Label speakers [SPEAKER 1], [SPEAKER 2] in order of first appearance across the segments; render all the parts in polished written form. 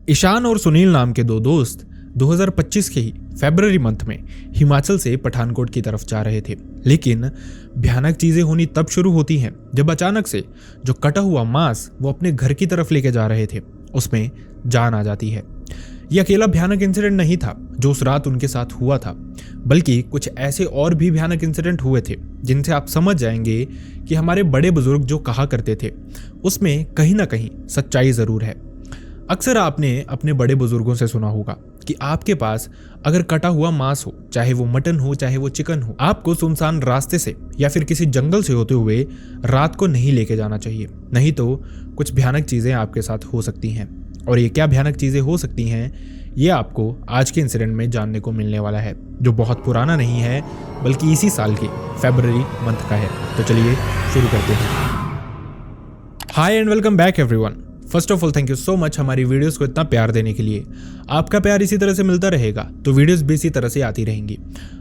[SPEAKER 1] ईशान और सुनील नाम के दो दोस्त 2025 के ही फरवरी मंथ में हिमाचल से पठानकोट की तरफ जा रहे थे। लेकिन भयानक चीजें होनी तब शुरू होती हैं जब अचानक से जो कटा हुआ मांस वो अपने घर की तरफ लेके जा रहे थे उसमें जान आ जाती है। यह अकेला भयानक इंसिडेंट नहीं था जो उस रात उनके साथ हुआ था, बल्कि कुछ ऐसे और भी भयानक इंसिडेंट हुए थे जिनसे आप समझ जाएंगे कि हमारे बड़े बुजुर्ग जो कहा करते थे उसमें कहीं ना कहीं सच्चाई जरूर है। अक्सर आपने अपने बड़े बुजुर्गों से सुना होगा कि आपके पास अगर कटा हुआ मांस हो, चाहे वो मटन हो चाहे वो चिकन हो, आपको सुनसान रास्ते से या फिर किसी जंगल से होते हुए रात को नहीं लेके जाना चाहिए, नहीं तो कुछ भयानक चीजें आपके साथ हो सकती हैं। और ये क्या भयानक चीजें हो सकती हैं ये आपको आज के इंसिडेंट में जानने को मिलने वाला है, जो बहुत पुराना नहीं है बल्कि इसी साल के फरवरी मंथ का है। तो चलिए शुरू करते हैं। Hi and welcome back everyone. First of all thank you so much हमारी वीडियोस को इतना प्यार देने के लिए। आपका प्यार इसी तरह से मिलता रहेगा तो वीडियोस भी इसी तरह से आती रहेंगी।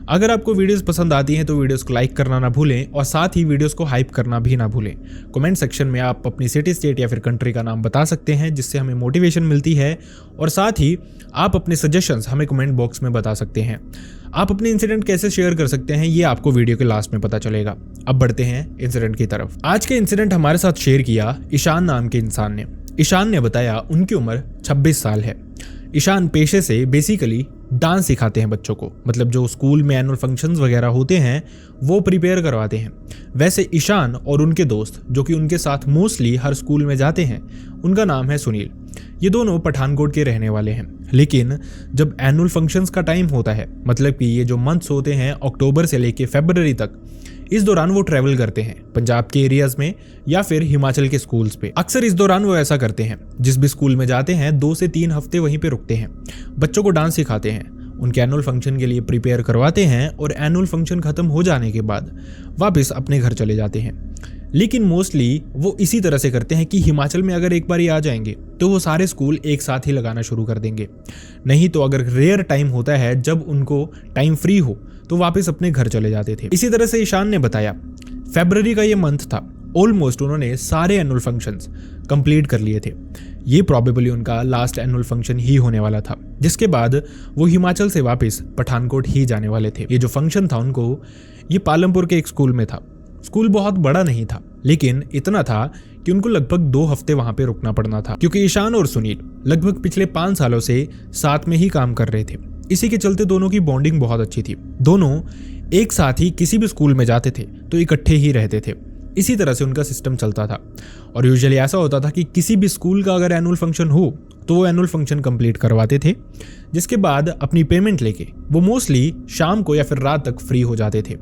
[SPEAKER 1] अगर आपको वीडियोस पसंद आती हैं तो वीडियोस को लाइक करना ना भूलें और साथ ही वीडियोस को हाइप करना भी ना भूलें। कमेंट सेक्शन में आप अपनी सिटी, स्टेट या फिर कंट्री का नाम बता सकते हैं जिससे हमें मोटिवेशन मिलती है, और साथ ही आप अपने सजेशंस हमें कमेंट बॉक्स में बता सकते हैं। आप अपने इंसिडेंट कैसे शेयर कर सकते हैं ये आपको वीडियो के लास्ट में पता चलेगा। अब बढ़ते हैं इंसिडेंट की तरफ। आज के इंसिडेंट हमारे साथ शेयर किया ईशान नाम के इंसान ने। ईशान ने बताया उनकी उम्र 26 साल है। ईशान पेशे से बेसिकली डांस सिखाते हैं बच्चों को, मतलब जो स्कूल में एनुअल फंक्शंस वगैरह होते हैं वो प्रिपेयर करवाते हैं। वैसे ईशान और उनके दोस्त जो कि उनके साथ मोस्टली हर स्कूल में जाते हैं उनका नाम है सुनील। ये दोनों पठानकोट के रहने वाले हैं। लेकिन जब एनुअल फंक्शंस का टाइम होता है, मतलब कि ये जो मंथ्स होते हैं अक्टूबर से लेके फरवरी तक, इस दौरान वो ट्रैवल करते हैं पंजाब के एरियाज में या फिर हिमाचल के स्कूल्स पे। अक्सर इस दौरान वो ऐसा करते हैं, जिस भी स्कूल में जाते हैं 2 से 3 हफ्ते वहीं पे रुकते हैं, बच्चों को डांस सिखाते हैं, उनके एनुअल फंक्शन के लिए प्रिपेयर करवाते हैं और एनुअल फंक्शन खत्म हो जाने के बाद वापस अपने घर चले जाते हैं। लेकिन मोस्टली वो इसी तरह से करते हैं कि हिमाचल में अगर एक बार ही आ जाएंगे तो वो सारे स्कूल एक साथ ही लगाना शुरू कर देंगे, नहीं तो अगर रेयर टाइम होता है जब उनको टाइम फ्री हो तो वापस अपने घर चले जाते थे। इसी तरह से ईशान ने बताया फरवरी का ये मंथ था, ऑलमोस्ट उन्होंने सारे एनुअल फंक्शंस कंप्लीट कर लिए थे। ये प्रॉबेबली उनका लास्ट एनुअल फंक्शन ही होने वाला था, जिसके बाद वो हिमाचल से वापस पठानकोट ही जाने वाले थे। ये जो फंक्शन था उनको ये पालमपुर के एक स्कूल में था। स्कूल बहुत बड़ा नहीं था, लेकिन इतना था कि उनको लगभग 2 हफ्ते वहां पे रुकना पड़ना था, क्योंकि ईशान और सुनील लगभग पिछले 5 सालों से साथ में ही काम कर रहे थे। इसी के चलते दोनों की बॉन्डिंग बहुत अच्छी थी। दोनों एक साथ ही किसी भी स्कूल में जाते थे तो इकट्ठे ही रहते थे। इसी तरह से उनका सिस्टम चलता था। और यूजुअली ऐसा होता था कि किसी भी स्कूल का अगर एनुअल फंक्शन हो तो वो एनुअल फंक्शन कंप्लीट करवाते थे, जिसके बाद अपनी पेमेंट लेके वो मोस्टली शाम को या फिर रात तक फ्री हो जाते थे।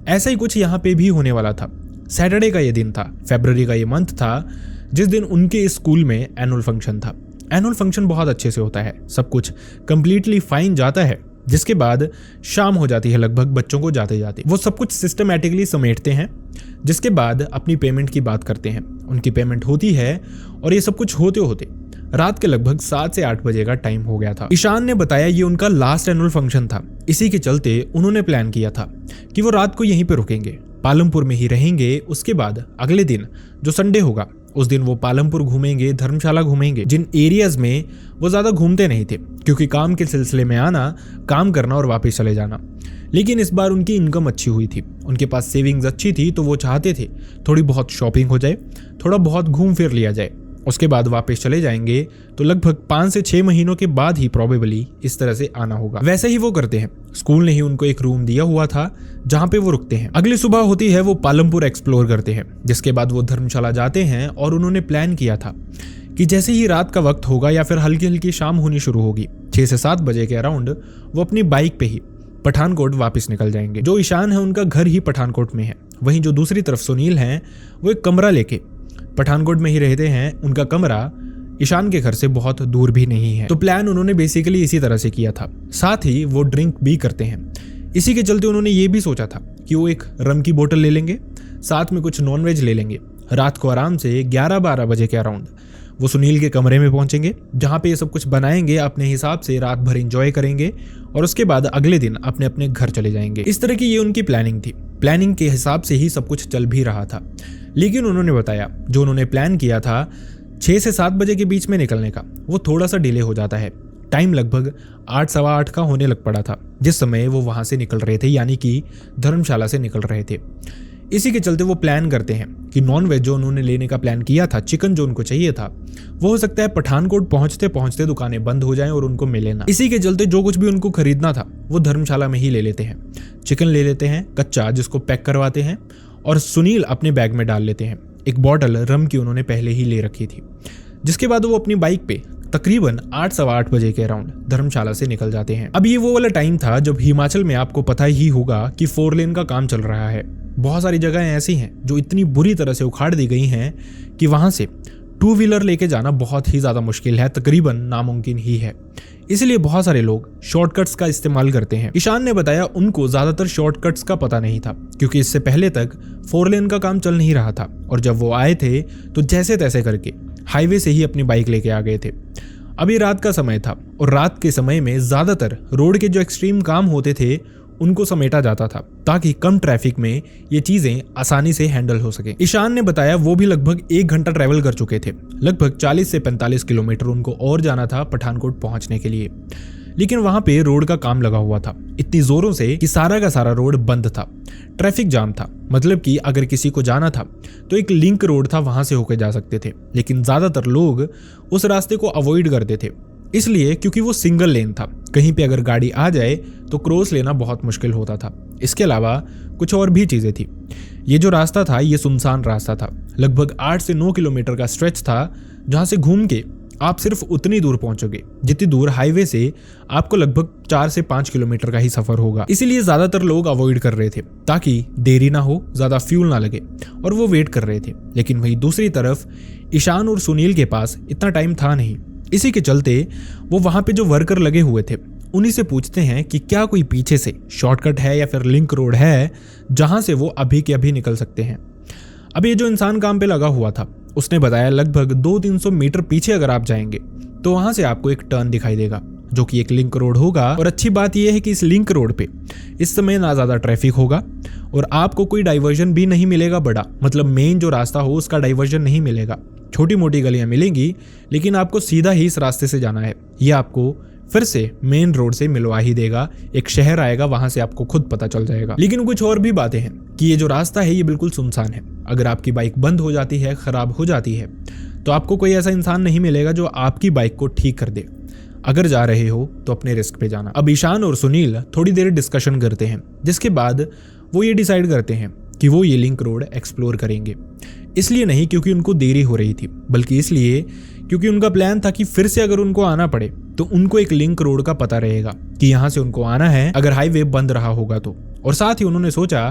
[SPEAKER 1] ऐसा ही कुछ यहाँ पे भी होने वाला था। सैटरडे का ये दिन था, फरवरी का ये मंथ था, जिस दिन उनके स्कूल में एनुअल फंक्शन था। एनुअल फंक्शन बहुत अच्छे से होता है, सब कुछ कंप्लीटली फाइन जाता है, जिसके बाद शाम हो जाती है लगभग बच्चों को जाते जाते। वो सब कुछ सिस्टमैटिकली समेटते हैं, जिसके बाद अपनी पेमेंट की बात करते हैं। उनकी पेमेंट होती है और ये सब कुछ होते होते रात के लगभग 7 से 8 बजे का टाइम हो गया था। ईशान ने बताया ये उनका लास्ट एनुअल फंक्शन था। इसी के चलते उन्होंने प्लान किया था कि वो रात को यहीं पे रुकेंगे, पालमपुर में ही रहेंगे। उसके बाद अगले दिन जो संडे होगा उस दिन वो पालमपुर घूमेंगे, धर्मशाला घूमेंगे, जिन एरियाज में वो ज्यादा घूमते नहीं थे, क्योंकि काम के सिलसिले में आना, काम करना और वापस चले जाना। लेकिन इस बार उनकी इनकम अच्छी हुई थी, उनके पास सेविंग्स अच्छी थी, तो वो चाहते थे थोड़ी बहुत शॉपिंग हो जाए, थोड़ा बहुत घूम फिर लिया जाए, उसके बाद वापस चले जाएंगे। तो लगभग 5 से 6 महीनों के बाद ही प्रॉबेबली इस तरह से आना होगा। वैसे ही वो करते हैं। स्कूल ने ही उनको एक रूम दिया हुआ था जहां पे वो रुकते हैं। अगली सुबह होती है वो पालमपुर एक्सप्लोर करते हैं, जिसके बाद वो धर्मशाला जाते हैं। और उन्होंने प्लान किया था कि जैसे ही रात का वक्त होगा या फिर हल्की हल्की शाम होनी शुरू होगी, 6 से 7 बजे के अराउंड वो अपनी बाइक पे ही पठानकोट वापस निकल जाएंगे। जो ईशान है उनका घर ही पठानकोट में है, वहीं जो दूसरी तरफ सुनील हैं वो एक कमरा लेके पठानकोट में ही रहते हैं। उनका कमरा ईशान के घर से बहुत दूर भी नहीं है। तो प्लान उन्होंने बेसिकली इसी तरह से किया था। साथ ही वो ड्रिंक भी करते हैं। इसी के चलते उन्होंने ये भी सोचा था कि वो एक रम की बोतल ले लेंगे, साथ में कुछ नॉनवेज ले लेंगे। रात को आराम से 11-12 बजे के अराउंड वो सुनील के कमरे में पहुंचेंगे, जहां पे ये सब कुछ बनाएंगे, अपने हिसाब से रात भर एंजॉय करेंगे और उसके बाद अगले दिन अपने अपने घर चले जाएंगे। इस तरह की ये उनकी प्लानिंग थी। प्लानिंग के हिसाब से ही सब कुछ चल भी रहा था। लेकिन उन्होंने बताया जो उन्होंने प्लान किया था 6 से 7 बजे के बीच में निकलने का वो थोड़ा सा डिले हो जाता है। टाइम लगभग 8 सवा 8 का होने लग पड़ा था जिस समय वो वहां से निकल रहे थे, यानी कि धर्मशाला से निकल रहे थे। इसी के चलते वो प्लान करते हैं कि नॉन वेज जो उन्होंने लेने का प्लान किया था, चिकन जो उनको चाहिए था, वो हो सकता है पठानकोट पहुंचते पहुंचते दुकानें बंद हो जाएं और उनको मिले ना। इसी के चलते जो कुछ भी उनको खरीदना था वो धर्मशाला में ही ले लेते हैं। चिकन ले लेते हैं कच्चा, जिसको पैक करवाते हैं, और सुनील अपने बैग में डाल लेते हैं। एक बॉटल रम की उन्होंने पहले ही ले रखी थी, जिसके बाद वो अपनी बाइक पे तकरीबन 8 सवा 8 बजे के अराउंड धर्मशाला से निकल जाते हैं। अब ये वो वाला टाइम था जब हिमाचल में आपको पता ही होगा कि 4 लेन का काम चल रहा है। बहुत सारी जगहें ऐसी हैं जो इतनी बुरी तरह से उखाड़ दी गई हैं कि वहां से 2 व्हीलर लेके जाना बहुत ही ज्यादा मुश्किल है, तकरीबन नामुमकिन ही है। इसलिए बहुत सारे लोग शॉर्टकट्स का इस्तेमाल करते हैं। ईशान ने बताया उनको ज्यादातर शॉर्टकट्स का पता नहीं था, क्योंकि इससे पहले तक 4 लेन का काम चल नहीं रहा था, और जब वो आए थे तो जैसे तैसे करके हाईवे से ही अपनी बाइक लेके आ गए थे। अभी रात का समय था, और रात के समय में ज्यादातर रोड के जो एक्सट्रीम काम होते थे उनको समेटा जाता था, ताकि कम ट्रैफिक में ये चीजें आसानी से हैंडल हो सके। ईशान ने बताया वो भी लगभग 1 घंटा ट्रैवल कर चुके थे। लगभग 40 से 45 किलोमीटर उनको और जाना था पठानकोट पहुंचने के लिए, लेकिन वहां पे रोड का काम लगा हुआ था इतनी जोरों से कि सारा का सारा रोड बंद था। ट्रैफिक जाम था, मतलब कि अगर किसी को जाना था तो एक लिंक रोड था, वहां से होकर जा सकते थे, लेकिन ज्यादातर लोग उस रास्ते को अवॉइड करते थे, इसलिए क्योंकि वो सिंगल लेन था। कहीं पे अगर गाड़ी आ जाए तो क्रॉस लेना बहुत मुश्किल होता था। इसके अलावा कुछ और भी चीजें थी। ये जो रास्ता था ये सुनसान रास्ता था, लगभग 8 से 9 किलोमीटर का स्ट्रेच था, जहां से घूम के आप सिर्फ उतनी दूर पहुंचोगे जितनी दूर हाईवे से आपको लगभग 4 से 5 किलोमीटर का ही सफर होगा। इसीलिए ज्यादातर लोग अवॉइड कर रहे थे ताकि देरी ना हो, ज्यादा फ्यूल ना लगे, और वो वेट कर रहे थे। लेकिन वहीं दूसरी तरफ ईशान और सुनील के पास इतना टाइम था नहीं। इसी के चलते वो वहां पे जो वर्कर लगे हुए थे उन्हीं से पूछते हैं कि क्या कोई पीछे से शॉर्टकट है या फिर लिंक रोड है जहां से वो अभी के अभी निकल सकते हैं। अब ये जो इंसान काम पे लगा हुआ था उसने बताया लगभग 200-300 मीटर पीछे अगर आप जाएंगे तो वहां से आपको एक टर्न दिखाई देगा, जो कि एक लिंक रोड होगा। और अच्छी बात यह है कि इस लिंक रोड पे इस समय ना ज्यादा ट्रैफिक होगा और आपको कोई डाइवर्जन भी नहीं मिलेगा बड़ा, मतलब मेन जो रास्ता हो उसका डाइवर्जन नहीं मिलेगा। छोटी मोटी गलियां मिलेंगी, लेकिन आपको सीधा ही इस रास्ते से जाना है। यह आपको फिर से मेन रोड से मिलवा ही देगा। एक शहर आएगा, वहां से आपको खुद पता चल जाएगा। लेकिन कुछ और भी बातें हैं कि ये जो रास्ता है ये बिल्कुल सुनसान है। अगर आपकी बाइक बंद हो जाती है, खराब हो जाती है, तो आपको कोई ऐसा इंसान नहीं मिलेगा जो आपकी बाइक को ठीक कर दे। अगर जा रहे हो तो अपने रिस्क पे जाना। अब ईशान और सुनील थोड़ी देर डिस्कशन करते हैं, जिसके बाद वो ये डिसाइड करते हैं कि वो ये लिंक रोड एक्सप्लोर करेंगे। इसलिए नहीं क्योंकि उनको देरी हो रही थी, बल्कि इसलिए क्योंकि उनका प्लान था कि फिर से अगर उनको आना पड़े तो उनको एक लिंक रोड का पता रहेगा कि यहाँ से उनको आना है अगर हाईवे बंद रहा होगा तो। और साथ ही उन्होंने सोचा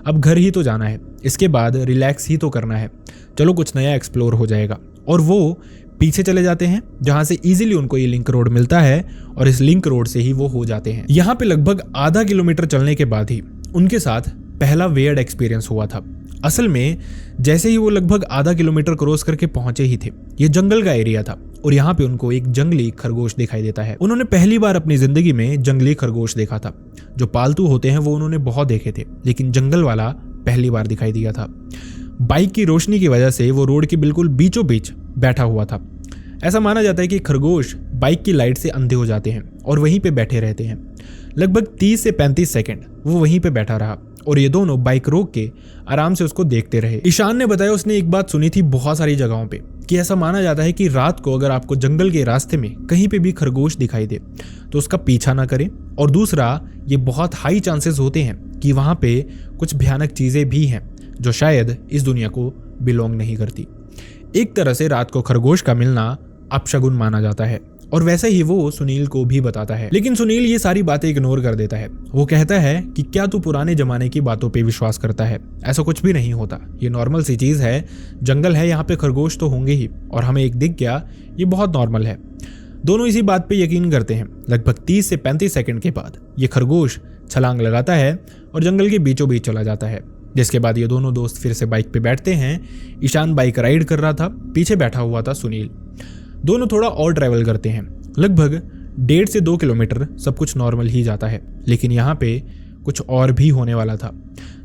[SPEAKER 1] अब घर ही तो जाना है, इसके बाद रिलैक्स ही तो करना है, चलो कुछ नया एक्सप्लोर हो जाएगा। और वो पीछे चले जाते हैं जहां से इजीली उनको ये लिंक रोड मिलता है, और इस लिंक रोड से ही वो हो जाते हैं। यहाँ पे लगभग आधा किलोमीटर चलने के बाद ही उनके साथ पहला वियर्ड एक्सपीरियंस हुआ था। असल में जैसे ही वो लगभग आधा किलोमीटर क्रॉस करके पहुंचे ही थे, ये जंगल का एरिया था और यहाँ पे उनको एक जंगली खरगोश दिखाई देता है। उन्होंने पहली बार अपनी जिंदगी में जंगली खरगोश देखा था। जो पालतू होते हैं वो उन्होंने बहुत देखे थे, लेकिन जंगल वाला पहली बार दिखाई दिया था। बाइक की रोशनी की वजह से वो रोड के बिल्कुल बीचों बीच बैठा हुआ था। ऐसा माना जाता है कि खरगोश बाइक की लाइट से अंधे हो जाते हैं और वहीं पे बैठे रहते हैं। लगभग 30 से 35 सेकंड वो वहीं पे बैठा रहा और ये दोनों बाइक रोक के आराम से उसको देखते रहे। ईशान ने बताया उसने एक बात सुनी थी बहुत सारी जगहों पे कि ऐसा माना जाता है कि रात को अगर आपको जंगल के रास्ते में कहीं पे भी खरगोश दिखाई दे तो उसका पीछा ना करें, और दूसरा ये बहुत हाई चांसेस होते हैं कि वहां पे कुछ भयानक चीजें भी हैं जो शायद इस दुनिया को बिलोंग नहीं करती। एक तरह से रात को खरगोश का मिलना अपशगुन माना जाता है, और वैसे ही वो सुनील को भी बताता है। लेकिन सुनील ये सारी बातें इग्नोर कर देता है। वो कहता है कि क्या तू पुराने जमाने की बातों पे विश्वास करता है, ऐसा कुछ भी नहीं होता, ये नॉर्मल सी चीज है, जंगल है, यहाँ पे खरगोश तो होंगे ही, और हमें एक दिख गया, ये बहुत नॉर्मल है। दोनों इसी बात पे यकीन करते हैं। लगभग 30 से 35 सेकंड के बाद ये खरगोश छलांग लगाता है और जंगल के बीचों बीच चला जाता है, जिसके बाद ये दोनों दोस्त फिर से बाइक पे बैठते हैं। ईशान बाइक राइड कर रहा था, पीछे बैठा हुआ था सुनील। दोनों थोड़ा और ट्रैवल करते हैं, लगभग 1.5 से 2 किलोमीटर सब कुछ नॉर्मल ही जाता है। लेकिन यहाँ पे कुछ और भी होने वाला था,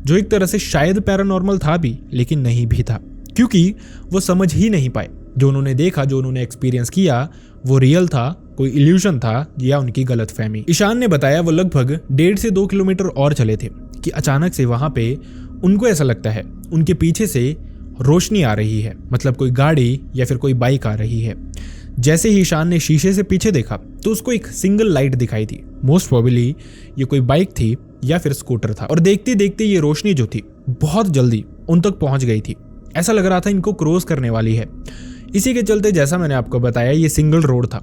[SPEAKER 1] जो एक तरह से शायद पैरानॉर्मल था भी, लेकिन नहीं भी था, क्योंकि वो समझ ही नहीं पाए जो उन्होंने देखा, जो उन्होंने एक्सपीरियंस किया, वो रियल था, कोई इल्यूजन था या उनकी गलतफहमी। ईशान ने बताया वो लगभग 1.5 से 2 किलोमीटर और चले थे कि अचानक से वहां पे उनको ऐसा लगता है उनके पीछे से रोशनी आ रही है, मतलब कोई गाड़ी या फिर कोई बाइक आ रही है। जैसे ही ईशान ने शीशे से पीछे देखा तो उसको एक सिंगल लाइट दिखाई थी। मोस्ट प्रोबेबली ये कोई बाइक थी या फिर स्कूटर था, और देखते देखते ये रोशनी जो थी बहुत जल्दी उन तक पहुंच गई थी। ऐसा लग रहा था इनको क्रॉस करने वाली है। इसी के चलते, जैसा मैंने आपको बताया, ये सिंगल रोड था,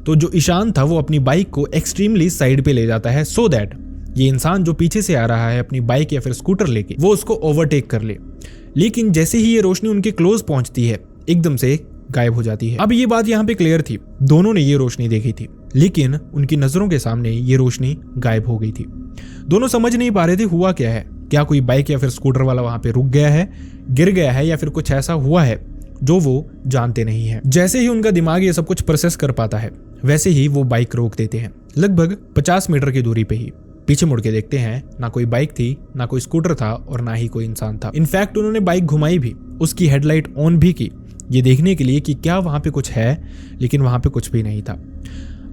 [SPEAKER 1] तो जो ईशान था वो अपनी बाइक को एक्सट्रीमली साइड पे ले जाता है सो दैट ये इंसान जो पीछे से आ रहा है अपनी बाइक या फिर स्कूटर लेके, वो उसको ओवरटेक कर ले। लेकिन जैसे ही ये रोशनी उनके क्लोज पहुंचती है, एकदम से गायब हो जाती है। अब ये बात यहाँ पे क्लियर थी, दोनों ने ये रोशनी देखी थी, लेकिन उनकी नजरों के सामने ये रोशनी गायब हो गई थी। दोनों समझ नहीं पा रहे थे हुआ क्या है। क्या कोई बाइक या फिर स्कूटर वाला वहां पे रुक गया है, गिर गया है, या फिर कुछ ऐसा हुआ है जो वो जानते नहीं है। जैसे ही उनका दिमाग ये सब कुछ प्रोसेस कर पाता है, वैसे ही वो बाइक रोक देते हैं, लगभग 50 मीटर की दूरी पे ही। पीछे मुड़ के देखते हैं, ना कोई बाइक थी, ना कोई स्कूटर था, और ना ही कोई इंसान था। इनफैक्ट उन्होंने बाइक घुमाई भी, उसकी हेडलाइट ऑन भी की, ये देखने के लिए कि क्या वहां पे कुछ है, लेकिन वहां पे कुछ भी नहीं था।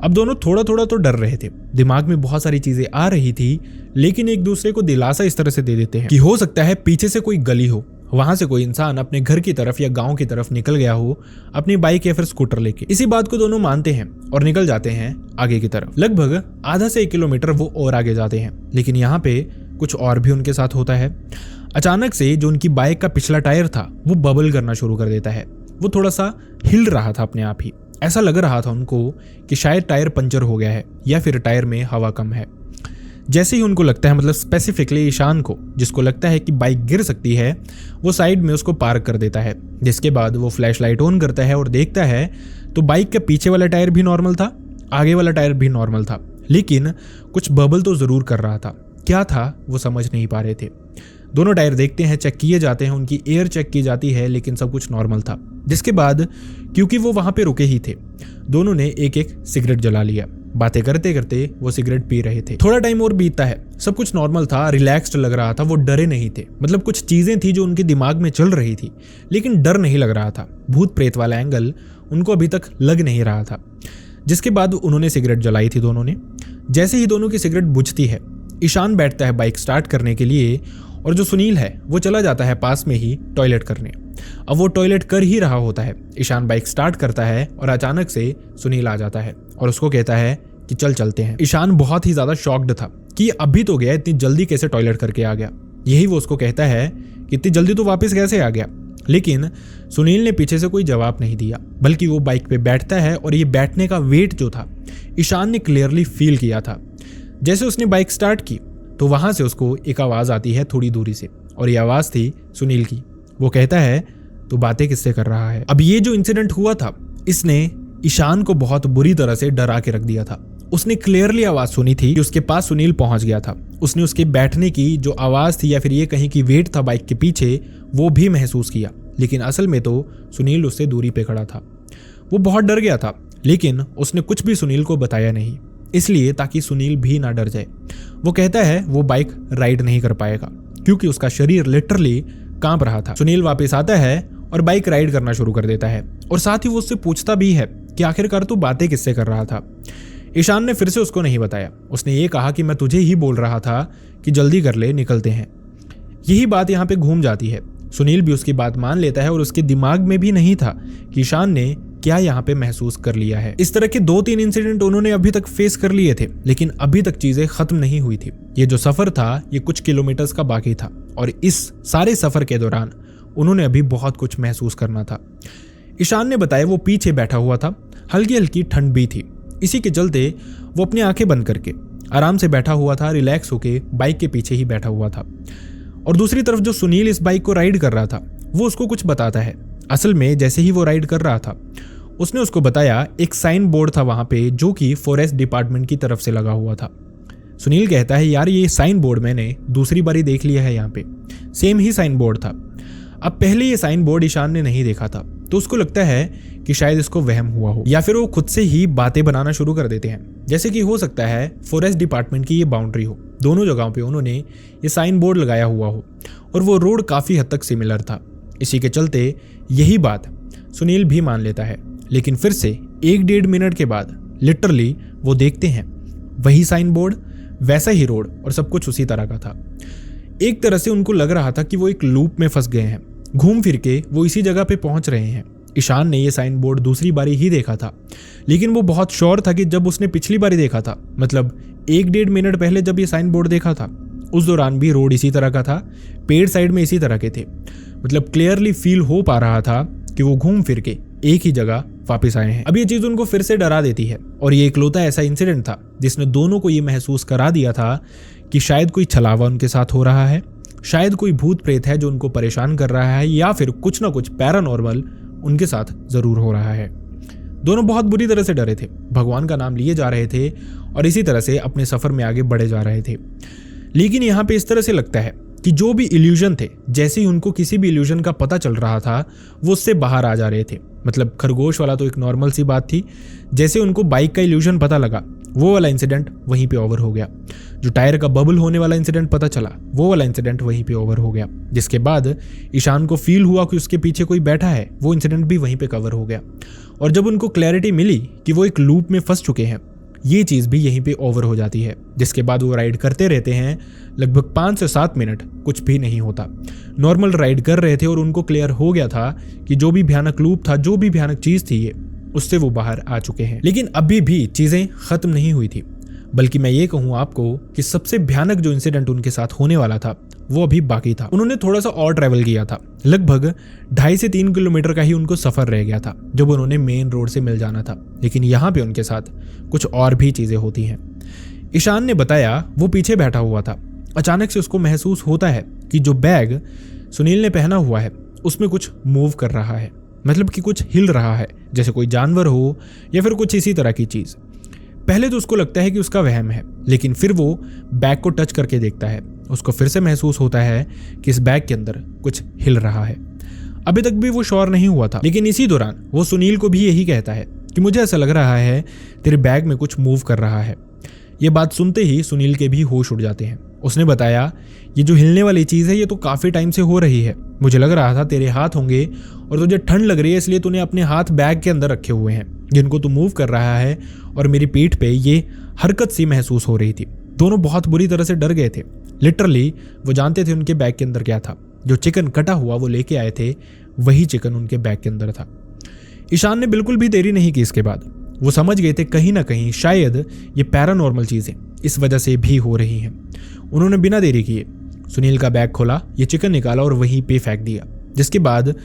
[SPEAKER 1] अब दोनों थोड़ा थोड़ा तो डर रहे थे, दिमाग में बहुत सारी चीजें आ रही थी, लेकिन एक दूसरे को दिलासा इस तरह से दे देते हैं कि हो सकता है पीछे से कोई गली हो, वहां से कोई इंसान अपने घर की तरफ या गांव की तरफ निकल गया हो अपनी बाइक या फिर स्कूटर लेके। इसी बात को दोनों मानते हैं और निकल जाते हैं आगे की तरफ। लगभग आधा से 1 किलोमीटर वो और आगे जाते हैं, लेकिन यहाँ पे कुछ और भी उनके साथ होता है। अचानक से जो उनकी बाइक का पिछला टायर था वो बबल करना शुरू कर देता है। वो थोड़ा सा हिल रहा था अपने आप ही। ऐसा लग रहा था उनको कि शायद टायर पंचर हो गया है या फिर टायर में हवा कम है। जैसे ही उनको लगता है, मतलब स्पेसिफिकली ईशान को, जिसको लगता है कि बाइक गिर सकती है, वो साइड में उसको पार्क कर देता है। जिसके बाद वो फ्लैश लाइट ऑन करता है और देखता है तो बाइक का पीछे वाला टायर भी नॉर्मल था, आगे वाला टायर भी नॉर्मल था, लेकिन कुछ बबल तो जरूर कर रहा था। क्या था वो समझ नहीं पा रहे थे। दोनों टायर देखते हैं, चेक किए जाते हैं, उनकी एयर चेक की जाती है, लेकिन सब कुछ नॉर्मल था। जिसके बाद क्योंकि वो वहां पे रुके ही थे, दोनों ने एक एक सिगरेट जला लिया। बातें करते करते वो सिगरेट पी रहे थे। थोड़ा टाइम और बीतता है, सब कुछ नॉर्मल था, रिलैक्स्ड लग रहा था, वो डरे नहीं थे। मतलब कुछ चीजें थी जो उनके दिमाग में चल रही थी, लेकिन डर नहीं लग रहा था। भूत प्रेत वाला एंगल उनको अभी तक लग नहीं रहा था। जिसके बाद उन्होंने सिगरेट जलाई थी दोनों ने। जैसे ही दोनों की सिगरेट बुझती है, ईशान बैठता है बाइक स्टार्ट करने के लिए, और जो सुनील है वो चला जाता है पास में ही टॉयलेट करने। अब वो टॉयलेट कर ही रहा होता है, ईशान बाइक स्टार्ट करता है और अचानक से सुनील आ जाता है और उसको कहता है कि चल चलते हैं। ईशान बहुत ही ज्यादा शॉक्ड था कि अभी तो गया, इतनी जल्दी कैसे टॉयलेट करके आ गया। यही वो उसको कहता है कि इतनी जल्दी तो वापस कैसे आ गया। लेकिन सुनील ने पीछे से कोई जवाब नहीं दिया, बल्कि वो बाइक पे बैठता है और ये बैठने का वेट जो था ईशान ने क्लियरली फील किया था। जैसे उसने बाइक स्टार्ट की तो वहां से उसको एक आवाज आती है थोड़ी दूरी से, और ये आवाज थी सुनील की। वो कहता है तो बातें किससे कर रहा है। अब ये जो इंसिडेंट हुआ था, इसने ईशान को बहुत बुरी तरह से डरा के रख दिया था। उसने क्लियरली आवाज सुनी थी कि उसके पास सुनील पहुंच गया था। उसने उसके बैठने की जो आवाज थी या फिर ये कहीं की वेट था बाइक के पीछे, वो भी महसूस किया, लेकिन असल में तो सुनील उससे दूरी पे खड़ा था। वो बहुत डर गया था, लेकिन उसने कुछ भी सुनील को बताया नहीं, इसलिए ताकि सुनील भी ना डर जाए। वो कहता है वो बाइक राइड नहीं कर पाएगा क्योंकि उसका शरीर लिटरली कांप रहा था। सुनील वापस आता है और बाइक राइड करना शुरू कर देता है, और साथ ही वो उससे पूछता भी है कि आखिरकार तू बातें किससे कर रहा था। ईशान ने फिर से उसको नहीं बताया। उसने ये कहा कि मैं तुझे ही बोल रहा था कि जल्दी कर ले, निकलते हैं। यही बात यहाँ पे घूम जाती है। सुनील भी उसकी बात मान लेता है और उसके दिमाग में भी नहीं था कि ईशान ने क्या यहाँ पे महसूस कर लिया है। इस तरह के 2-3 इंसिडेंट उन्होंने अभी तक फेस कर लिए थे, लेकिन अभी तक चीजें खत्म नहीं हुई थी। ये जो सफर था ये कुछ किलोमीटर्स का बाकी था, और इस सारे सफर के दौरान उन्होंने अभी बहुत कुछ महसूस करना था। ईशान ने बताया वो पीछे बैठा हुआ था, हल्की हल्की ठंड भी थी। इसी के चलते वो अपनी आंखें बंद करके आराम से बैठा हुआ था, रिलैक्स होके बाइक के पीछे ही बैठा हुआ था। और दूसरी तरफ जो सुनील इस बाइक को राइड कर रहा था, वो उसको कुछ बताता है। असल में जैसे ही वो राइड कर रहा था, उसने उसको बताया एक साइन बोर्ड था वहां पे जो कि फॉरेस्ट डिपार्टमेंट की तरफ से लगा हुआ था। सुनील कहता है यार ये साइन बोर्ड मैंने दूसरी बारी देख लिया है, यहाँ पे सेम ही साइन बोर्ड था। अब पहले ये साइन बोर्ड ईशान ने नहीं देखा था, तो उसको लगता है कि शायद इसको वहम हुआ हो, या फिर वो खुद से ही बातें बनाना शुरू कर देते हैं। जैसे कि हो सकता है फॉरेस्ट डिपार्टमेंट की ये बाउंड्री हो, दोनों जगहों पे उन्होंने ये साइन बोर्ड लगाया हुआ हो, और वो रोड काफी हद तक सिमिलर था। इसी के चलते यही बात सुनील भी मान लेता है। लेकिन फिर से 1-1.5 मिनट के बाद लिटरली वो देखते हैं वही साइन बोर्ड, वैसा ही रोड और सब कुछ उसी तरह का था। एक तरह से उनको लग रहा था कि वो एक लूप में फंस गए हैं। घूम फिर के वो इसी जगह पे पहुंच रहे हैं। ईशान ने ये साइन बोर्ड दूसरी बारी ही देखा था, लेकिन वो बहुत श्योर था कि जब उसने पिछली बारी देखा था, मतलब 1-1.5 मिनट पहले जब ये साइन बोर्ड देखा था, उस दौरान भी रोड इसी तरह का था, पेड़ साइड में इसी तरह के थे। मतलब क्लियरली फील हो पा रहा था कि वो घूम फिर के एक ही जगह वापस आए हैं। अब ये चीज उनको फिर से डरा देती है और ये इकलौता ऐसा इंसिडेंट था जिसने दोनों को ये महसूस करा दिया था कि शायद कोई छलावा उनके साथ हो रहा है, शायद कोई भूत प्रेत है जो उनको परेशान कर रहा है, या फिर कुछ ना कुछ पैरानॉर्मल उनके साथ जरूर हो रहा है। दोनों बहुत बुरी तरह से डरे थे, भगवान का नाम लिए जा रहे थे और इसी तरह से अपने सफर में आगे बढ़े जा रहे थे। लेकिन यहाँ पे इस तरह से लगता है कि जो भी इल्यूजन थे, जैसे ही उनको किसी भी इल्यूजन का पता चल रहा था, वो उससे बाहर आ जा रहे थे। मतलब खरगोश वाला तो एक नॉर्मल सी बात थी, जैसे उनको बाइक का इल्यूजन पता लगा, वो वाला इंसिडेंट वहीं पे ओवर हो गया। जो टायर का बबल होने वाला इंसिडेंट पता चला, वो वाला इंसिडेंट वहीं पे ओवर हो गया। जिसके बाद ईशान को फील हुआ कि उसके पीछे कोई बैठा है, वो इंसिडेंट भी वहीं पे कवर हो गया। और जब उनको क्लैरिटी मिली कि वो एक लूप में फंस चुके हैं, ये चीज़ भी यहीं पे ओवर हो जाती है। जिसके बाद वो राइड करते रहते हैं लगभग 5 से 7 मिनट, कुछ भी नहीं होता। नॉर्मल राइड कर रहे थे और उनको क्लियर हो गया था कि जो भी भयानक लूप था, जो भी भयानक चीज़ थी ये, उससे वो बाहर आ चुके हैं। लेकिन अभी भी चीज़ें खत्म नहीं हुई थी, बल्कि मैं ये कहूँ आपको कि सबसे भयानक जो इंसिडेंट उनके साथ होने वाला था वो अभी बाकी था। उन्होंने थोड़ा सा और ट्रैवल किया था, लगभग 2.5 से 3 किलोमीटर का ही उनको सफर रह गया था जब उन्होंने मेन रोड से मिल जाना था। लेकिन यहाँ पे उनके साथ कुछ और भी चीजें होती हैं। ईशान ने बताया वो पीछे बैठा हुआ था, अचानक से उसको महसूस होता है कि जो बैग सुनील ने पहना हुआ है उसमें कुछ मूव कर रहा है, मतलब कि कुछ हिल रहा है, जैसे कोई जानवर हो या फिर कुछ इसी तरह की चीज। पहले तो उसको लगता है कि उसका वहम है, लेकिन फिर वो बैग को टच करके देखता है, उसको फिर से महसूस होता है कि इस बैग के अंदर कुछ हिल रहा है। अभी तक भी वो श्योर नहीं हुआ था, लेकिन इसी दौरान वो सुनील को भी यही कहता है कि मुझे ऐसा लग रहा है तेरे बैग में कुछ मूव कर रहा है। ये बात सुनते ही सुनील के भी होश उड़ जाते हैं। उसने बताया ये जो हिलने वाली चीज़ है ये तो काफ़ी टाइम से हो रही है, मुझे लग रहा था तेरे हाथ होंगे और तुझे ठंड लग रही है इसलिए तूने अपने हाथ बैग के अंदर रखे हुए हैं जिनको तू मूव कर रहा है, और मेरी पीठ पे ये हरकत सी महसूस हो रही थी। दोनों बहुत बुरी तरह से डर गए थे। लिटरली वो जानते थे उनके बैग के अंदर क्या था। जो चिकन कटा हुआ वो लेके आए थे, वही चिकन उनके बैग के अंदर था। ईशान ने बिल्कुल भी देरी नहीं की। इसके बाद वो समझ गए थे कहीं ना कहीं शायद ये पैरानॉर्मल चीज़ें इस वजह से भी हो रही हैं। उन्होंने बिना देरी किए सुनील का बैग खोला, ये चिकन निकाला और वहीं पे फेंक दिया। जिसके बाद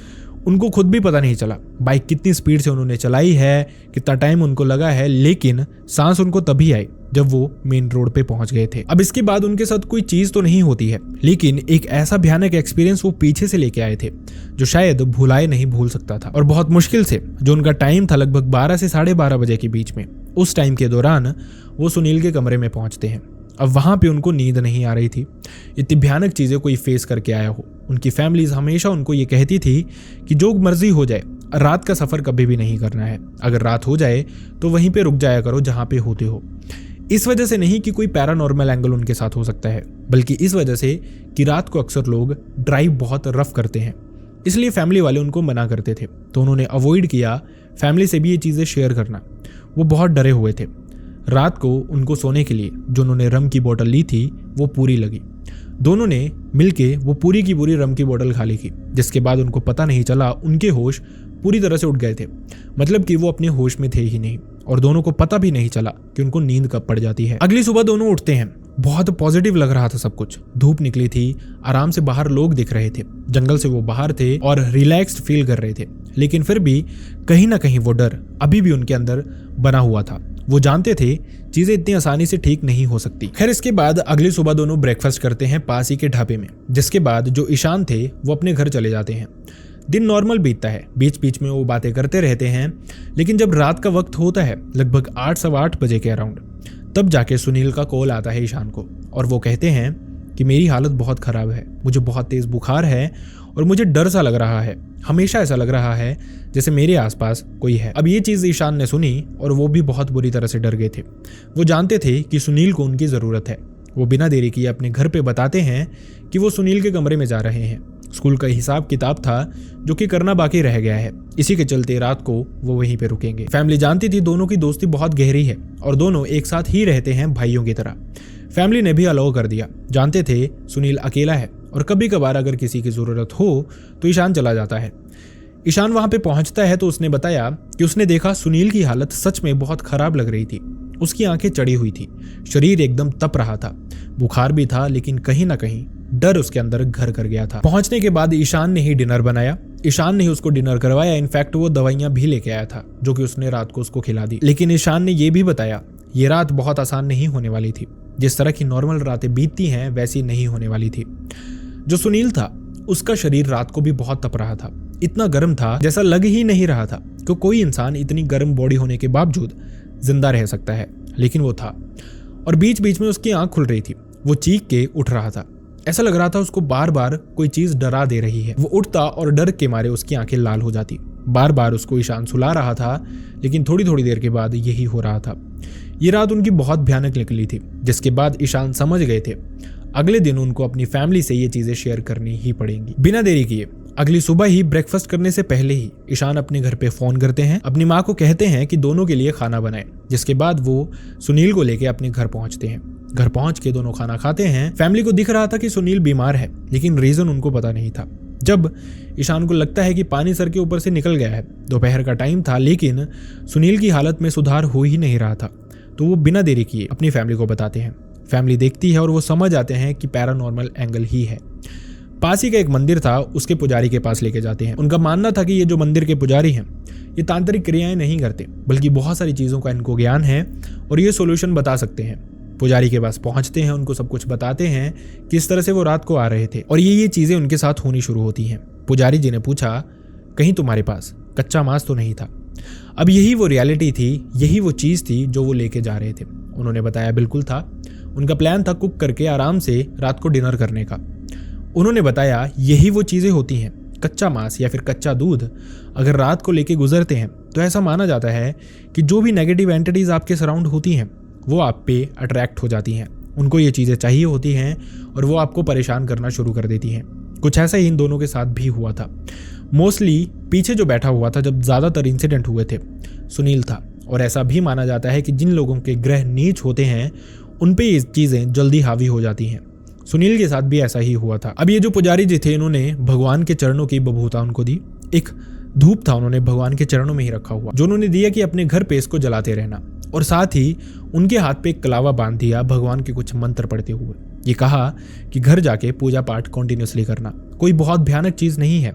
[SPEAKER 1] उनको खुद भी पता नहीं चला बाइक कितनी स्पीड से उन्होंने चलाई है, कितना टाइम उनको लगा है, लेकिन सांस उनको तभी आई जब वो मेन रोड पे पहुंच गए थे। अब इसके बाद उनके साथ कोई चीज तो नहीं होती है, लेकिन एक ऐसा भयानक एक्सपीरियंस वो पीछे से लेके आए थे जो शायद भुलाए नहीं भूल सकता था। और बहुत मुश्किल से जो उनका टाइम था लगभग 12 से 12:30 बजे के बीच में, उस टाइम के दौरान वो सुनील के कमरे में पहुंचते हैं। अब वहां पे उनको नींद नहीं आ रही थी। इतनी भयानक चीजें कोई फेस करके आया हो। उनकी फैमिलीज हमेशा उनको ये कहती थी कि जो मर्जी हो जाए, रात का सफर कभी भी नहीं करना है। अगर रात हो जाए तो वहीं पे रुक जाया करो जहां पे होते हो। इस वजह से नहीं कि कोई पैरानॉर्मल एंगल उनके साथ हो सकता है, बल्कि इस वजह से कि रात को अक्सर लोग ड्राइव बहुत रफ करते हैं, इसलिए फैमिली वाले उनको मना करते थे। तो उन्होंने अवॉइड किया फैमिली से भी ये चीज़ें शेयर करना। वो बहुत डरे हुए थे। रात को उनको सोने के लिए जो उन्होंने रम की बोतल ली थी वो पूरी लगी। दोनों ने मिलके वो पूरी की पूरी रम की बोतल खाली की, जिसके बाद उनको पता नहीं चला, उनके होश पूरी तरह से उठ गए थे। मतलब कि वो अपने होश में थे ही नहीं, और दोनों को पता भी नहीं चला कि उनको नींद कब पड़ जाती है। अगली सुबह दोनों उठते हैं। बहुत पॉजिटिव लग रहा था सब कुछ। धूप निकली थी, आराम से बाहर लोग दिख रहे थे, जंगल से वो बाहर थे और रिलैक्स्ड फील कर रहे थे। लेकिन फिर भी कहीं ना कहीं वो डर अभी भी उनके अंदर बना हुआ था। वो जानते थे चीजें इतनी आसानी से ठीक नहीं हो सकती। खैर इसके बाद अगली सुबह दोनों ब्रेकफास्ट करते हैं पास ही के ढाबे में, जिसके बाद जो ईशान थे वो अपने घर चले जाते हैं। दिन नॉर्मल बीतता है, बीच बीच में वो बातें करते रहते हैं। लेकिन जब रात का वक्त होता है लगभग 8 सवा 8 बजे के अराउंड, तब जाके सुनील का कॉल आता है ईशान को, और वो कहते हैं कि मेरी हालत बहुत ख़राब है, मुझे बहुत तेज़ बुखार है और मुझे डर सा लग रहा है। हमेशा ऐसा लग रहा है जैसे मेरे आसपास कोई है। अब ये चीज़ ईशान ने सुनी और वो भी बहुत बुरी तरह से डर गए थे। वो जानते थे कि सुनील को उनकी ज़रूरत है। वो बिना देरी किए अपने घर पे बताते हैं कि वो सुनील के कमरे में जा रहे हैं। स्कूल का हिसाब किताब था जो कि करना बाकी रह गया है। इसी के चलते रात को वो वहीं पे रुकेंगे। फैमिली जानती थी दोनों की दोस्ती बहुत गहरी है और दोनों एक साथ ही रहते हैं भाइयों की तरह। फैमिली ने भी अलाउ कर दिया। जानते थे सुनील अकेला है और कभी कभार अगर किसी की जरूरत हो तो ईशान चला जाता है। ईशान वहां पे पहुंचता है तो उसने बताया कि उसने देखा सुनील की हालत सच में बहुत खराब लग रही थी। उसकी आंखें चढ़ी हुई थी, शरीर एकदम तप रहा था, बुखार भी था, लेकिन कहीं ना कहीं डर उसके अंदर घर कर गया था। पहुंचने के बाद ईशान ने ही डिनर बनाया, ईशान ने ही उसको डिनर करवाया। इनफैक्ट वो दवाइयां भी लेके आया था जो कि उसने रात को उसको खिला दी। लेकिन ईशान ने ये भी बताया ये रात बहुत आसान नहीं होने वाली थी। जिस तरह की नॉर्मल रातें बीतती हैं वैसी नहीं होने वाली थी। जो सुनील था उसका शरीर रात को भी बहुत तप रहा था, इतना गर्म था जैसा लग ही नहीं रहा था कि कोई इंसान इतनी गर्म बॉडी होने के बावजूद जिंदा रह सकता है, लेकिन वो था। और बीच बीच में उसकी आंख खुल रही थी, वो चीख के उठ रहा था। ऐसा लग रहा था उसको बार बार कोई चीज डरा दे रही है। वो उठता और डर के मारे उसकी आंखें लाल हो जाती। बार बार उसको ईशान सुला रहा था, लेकिन थोड़ी थोड़ी देर के बाद यही हो रहा था। ये रात उनकी बहुत भयानक निकली थी, जिसके बाद ईशान समझ गए थे अगले दिन उनको अपनी फैमिली से ये चीजें शेयर करनी ही पड़ेंगी। बिना देरी किए अगली सुबह ही ब्रेकफास्ट करने से पहले ही ईशान अपने घर पे फोन करते हैं, अपनी माँ को कहते हैं कि दोनों के लिए खाना बनाए। जिसके बाद वो सुनील को लेके अपने घर पहुंचते हैं। घर पहुंच के दोनों खाना खाते हैं। फैमिली को दिख रहा था कि सुनील बीमार है, लेकिन रीजन उनको पता नहीं था। जब ईशान को लगता है कि पानी सर के ऊपर से निकल गया है, दोपहर का टाइम था, लेकिन सुनील की हालत में सुधार हो ही नहीं रहा था, तो वो बिना देरी किए अपनी फैमिली को बताते हैं। फैमिली देखती है और वो समझ आते हैं कि पैरानॉर्मल एंगल ही है। पास ही का एक मंदिर था, उसके पुजारी के पास लेके जाते हैं। उनका मानना था कि ये जो मंदिर के पुजारी हैं ये तांत्रिक क्रियाएं नहीं करते, बल्कि बहुत सारी चीज़ों का इनको ज्ञान है और ये सोल्यूशन बता सकते हैं। पुजारी के पास पहुंचते हैं, उनको सब कुछ बताते हैं किस तरह से वो रात को आ रहे थे और ये चीज़ें उनके साथ होनी शुरू होती हैं। पुजारी जी ने पूछा कहीं तुम्हारे पास कच्चा मांस तो नहीं था? अब यही वो रियलिटी थी, यही वो चीज़ थी जो वो लेके जा रहे थे। उन्होंने बताया बिल्कुल था। उनका प्लान था कुक करके आराम से रात को डिनर करने का। उन्होंने बताया यही वो चीज़ें होती हैं, कच्चा मांस या फिर कच्चा दूध अगर रात को लेके गुजरते हैं तो ऐसा माना जाता है कि जो भी नेगेटिव एंटिटीज आपके सराउंड होती हैं वो आप पे अट्रैक्ट हो जाती हैं। उनको ये चीज़ें चाहिए होती हैं और वो आपको परेशान करना शुरू कर देती हैं। कुछ ऐसा ही इन दोनों के साथ भी हुआ था। मोस्टली पीछे जो बैठा हुआ था जब ज़्यादातर इंसिडेंट हुए थे सुनील था, और ऐसा भी माना जाता है कि जिन लोगों के ग्रह नीच होते हैं उन पे ये चीज़ें जल्दी हावी हो जाती हैं। सुनील के साथ भी ऐसा ही हुआ था। अब ये जो पुजारी जी थे इन्होंने भगवान के चरणों की बभूता उनको दी। एक धूप था उन्होंने भगवान के चरणों में ही रखा हुआ, जो उन्होंने दिया कि अपने घर पे इसको जलाते रहना, और साथ ही उनके हाथ पे एक कलावा बांध दिया भगवान के कुछ मंत्र पढ़ते हुए। ये कहा कि घर जाके पूजा पाठ कॉन्टिन्यूसली करना, कोई बहुत भयानक चीज़ नहीं है।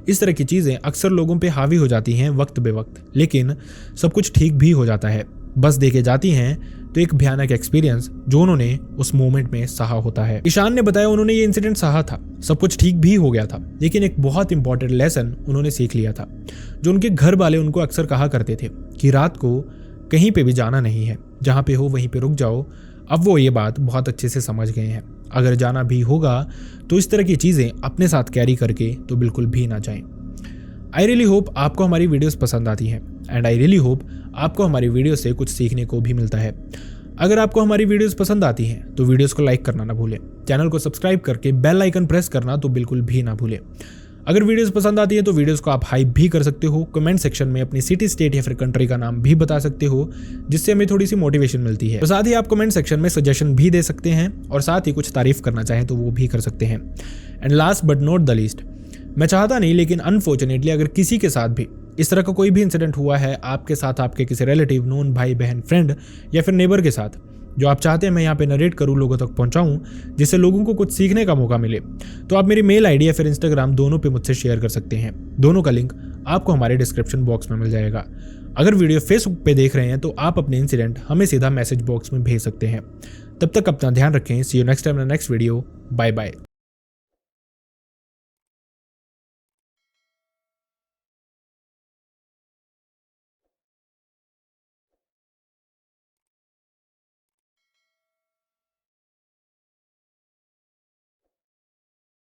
[SPEAKER 1] इस तरह की चीज़ें अक्सर लोगों पे हावी हो जाती हैं वक्त बे वक्त, लेकिन सब कुछ ठीक भी हो जाता है। बस देके जाती हैं तो एक भयानक एक्सपीरियंस जो उन्होंने उस मोमेंट में सहा होता है। ईशान ने बताया उन्होंने ये इंसिडेंट सहा था, सब कुछ ठीक भी हो गया था, लेकिन एक बहुत इंपॉर्टेंट लेसन उन्होंने सीख लिया था, जो उनके घर वाले उनको अक्सर कहा करते थे कि रात को कहीं पे भी जाना नहीं है, जहाँ पे हो वहीं पे रुक जाओ। अब वो ये बात बहुत अच्छे से समझ गए हैं। अगर जाना भी होगा तो इस तरह की चीज़ें अपने साथ कैरी करके तो बिल्कुल भी ना जाएं। आई रियली होप आपको हमारी वीडियोस पसंद आती हैं, एंड आई रियली होप आपको हमारी वीडियो से कुछ सीखने को भी मिलता है। अगर आपको हमारी वीडियोस पसंद आती हैं तो वीडियोस को लाइक करना ना भूलें, चैनल को सब्सक्राइब करके बेल आइकन प्रेस करना तो बिल्कुल भी ना भूलें। अगर वीडियोस पसंद आती है तो वीडियोस को आप हाइप भी कर सकते हो। कमेंट सेक्शन में अपनी सिटी, स्टेट या फिर कंट्री का नाम भी बता सकते हो, जिससे हमें थोड़ी सी मोटिवेशन मिलती है। तो साथ ही आप कमेंट सेक्शन में सजेशन भी दे सकते हैं, और साथ ही कुछ तारीफ करना चाहें तो वो भी कर सकते हैं। And last but not the least, मैं चाहता नहीं लेकिन अनफॉर्चुनेटली अगर किसी के साथ भी इस तरह का कोई भी इंसिडेंट हुआ है आपके साथ, आपके किसी रिलेटिव, नोन, भाई बहन, फ्रेंड या फिर नेबर के साथ, जो आप चाहते हैं मैं यहाँ पे नरेट करूँ, लोगों तक पहुँचाऊँ, जिससे लोगों को कुछ सीखने का मौका मिले, तो आप मेरी मेल आईडी या फिर इंस्टाग्राम दोनों पे मुझसे शेयर कर सकते हैं। दोनों का लिंक आपको हमारे डिस्क्रिप्शन बॉक्स में मिल जाएगा। अगर वीडियो फेसबुक पे देख रहे हैं तो आप अपने इंसिडेंट हमें सीधा मैसेज बॉक्स में भेज सकते हैं। तब तक अपना ध्यान रखें। See you next time in next video. Bye bye.